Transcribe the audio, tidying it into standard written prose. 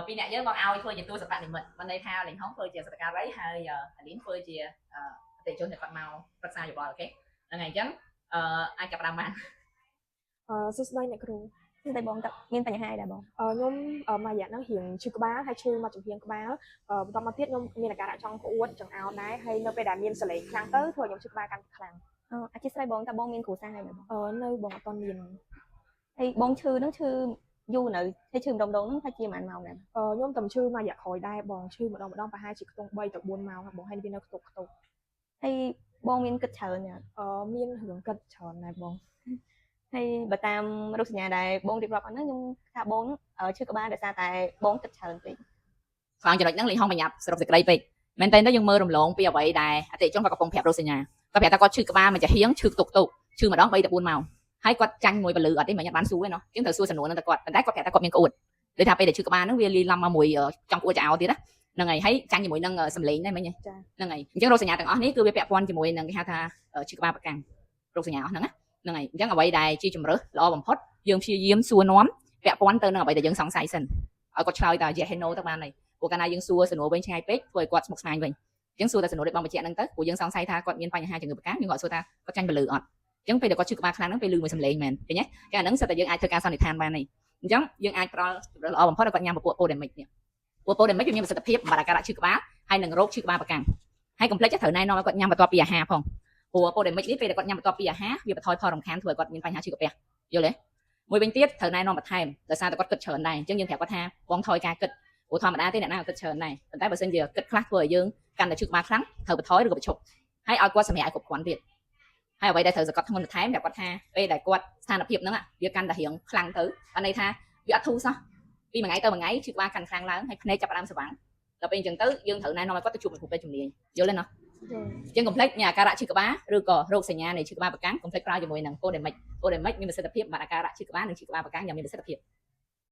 ពីអ្នកយើងមកឲ្យធ្វើជាតួសព្ទនិមិត្តមិនន័យថាលេងហងធ្វើជាសតការីហើយលីនធ្វើជាអតិជនដែលគាត់មកប្រឹក្សាយោបល់អូខេហ្នឹងហើយអញ្ចឹងអាចចាប់ផ្ដើមបានសួស្ដីអ្នកគ្រូតែបងតមានបញ្ហាអីដែរបងខ្ញុំមួយរយៈហ្នឹងរៀងឈឺក្បាលហើយឈឺមកចំហៀងក្បាលបន្តមកទៀតខ្ញុំមានអាការៈចង់ក្អួតចង្អោរដែរហើយនៅពេលដែលមានសលេងខ្លាំងទៅធ្វើឲ្យខ្ញុំឈឺក្បាលកាន់តែខ្លាំងអធិស្ឋានបងតើបងមានគ្រូសាស្ត្រហើយបងនៅបងអត់ទាន់មានហើយបងឈឺហ្នឹងឈឺយូរនៅហើយឈឺម្ដងហ្នឹងថាជាប៉ុន្មានម៉ោងដែរខ្ញុំតែឈឺមួយរយៈក្រោយដែរបងឈឺម្ដងប្រហែលជាខ្ទង់3ទៅ4ម៉ោងហើយបងហើយវានៅខ្ទប់ហើយបងមានគិតច្រើនមានរឿងគិតច្រើនដែរបងហើយបើតាមរោគសញ្ញាដែលបងរៀបរាប់អស់ហ្នឹងខ្ញុំថាបងឈឺក្បាលដោយសារតែបងគិតច្រើនពេកខ្លាំងចំណុចហ្នឹងលេងហងបញ្ញាប់សរុបសេចក្តីពេកមែនតើយើងមើលរំលងពីអ្វីដែលអតិជនគាត់កំពុងប្រាប់រោគសញ្ញាគាត់ប្រាប់ថាគាត់ឈឺក្បាលមិនចាហៀងឈឺខ្ទប់ឈឺម្ដង3ទៅ4ម៉ោងហើយគាត់ចាញ់មួយពលឺអត់ទេមិនបានសួរទេណោះជាងត្រូវសួរសំណួរហ្នឹងទៅគាត់ប៉ុន្តែគាត់ប្រាប់ថាគាត់មានក្អួតដូចថាពេលដែលឈឺក្បាលហ្នឹងវាលីឡំមកមួយចង់ក្អួតចោលទៀតណាហ្នឹងហើយចាញ់ជាមួយនឹងសម្លេងដែរមិញហ្នឹងហើយអញ្ចឹងរោគសញ្ញាទាំងអស់នេះគឺវាពាក់ព័ន្ធជាមួយនឹងគេហៅថាឈឺក្បាលប្រកាន់រោគសញ្ញាអស់ហ្នឹងណាហ្នឹងហើយអញ្ចឹងអ្វីដែលជាជំរើសល្អបំផុតយើងព្យាយាមសួរនាំពាក់ព័ន្ធទៅនឹងអ្វីដែលយើងសង្ស័យសិនឲ្យគាត់ឆ្លើយត yes no ទៅបានហើយព្រោះកាលណាយើងសួរសំណួរវិញឆ្ងាយពេកធ្វើឲ្យគាត់ស្មុគស្មាញវិញអញ្ចឹងសួរតែសំណួរដែលបងបញ្ជាក់ហ្នឹងទៅព្រោះយើងសង្ស័យថាគាត់មានបញ្ហាជំងឺប្រកាន់យើងគាត់សួរថាគាត់ចាញ់ពលឺអត់អញ្ចឹងពេលដែលគាត់ឈឺក្បាលខ្លាំងហ្នឹងពេលលឺមួយសំឡេងមែនឃើញទេកាលហ្នឹងសិតតែយើងអាចធ្វើការសន្និដ្ឋានបានហើយអញ្ចឹងយើងអាចផ្ដល់ជំរើសល្អបំផុតឲ្យគាត់ញ៉ាំពពួកប៉ូដេមិកនេះពពួកប៉ូដេមិកវាមានប្រសិទ្ធភាពបំបត្តិអាការៈឈឺក្បាលហើយនឹងរោគឈឺក្បាលប្រកាន់ហើយកុំភ្លេចត្រូវណែនាំឲ្យគាត់ញ៉ាំបន្ទាប់ពីអាហារផងព្រោះប៉ូដេមិកនេះពេលដែលគាត់ញ៉ាំបន្ទាប់ពីអាហារវាបន្ថយផលរំខានធ្វើឲ្យគាត់មានបញ្ហាឈឺកាពះយល់ទេមួយវិញទៀតត្រូវណែនាំបន្ថែមដោយសារតែគាត់គិតច្រើនដែរអញ្ចឹងយើងប្រាប់គាត់ថាបងថយការគិតព្រោះធម្មតាទេអ្នកណាគិតច្រើនដែរប៉ុន្តែបើសិនជាគិតខ្លះធ្វើឲ្យយើងកាន់តែឈឺក្បាលខ្លាំងត្រូវបន្ថយឬក៏បញ្ឈប់ហើយឲ្យគាត់សម្រាប់ឲ្យគ្រប់គ្រាន់ទៀតហើយអ្វីដែលត្រូវសង្កត់ធ្ងន់បន្ថែមប្រាប់គាត់ថាពេលដែលគាត់ស្ថានភាពហ្នឹងវាកាន់តែរៀងខ្លាំងទៅអន័យថាវាអត់ធូរសោះពីមួយថ្ងៃទៅមួយថ្ងៃឈឺក្បាលកាន់ខ្លាំងឡើងហើយភ្នែកចាប់ផ្ដើមស្វាំងដល់ពេលអញ្ចឹងទៅយើងត្រូវណែនាំឲ្យគាត់ទៅជួបគ្រូពេទ្យជំនាញយល់ទេណោះអញ្ចឹងកុំភ្លេចមានអាការៈឈឺក្បាលឬក៏រោគសញ្ញានៃឈឺក្បាលប្រកាន់កុំភ្លេចប្រើជាមួយនឹងប៉ូដេមិកមានប្រសិទ្ធភាពបំបត្តិអាការៈឈឺក្បាលនិងឈឺក្បាលប្រកាន់យ៉ាងមានប្រសិទ្ធភាព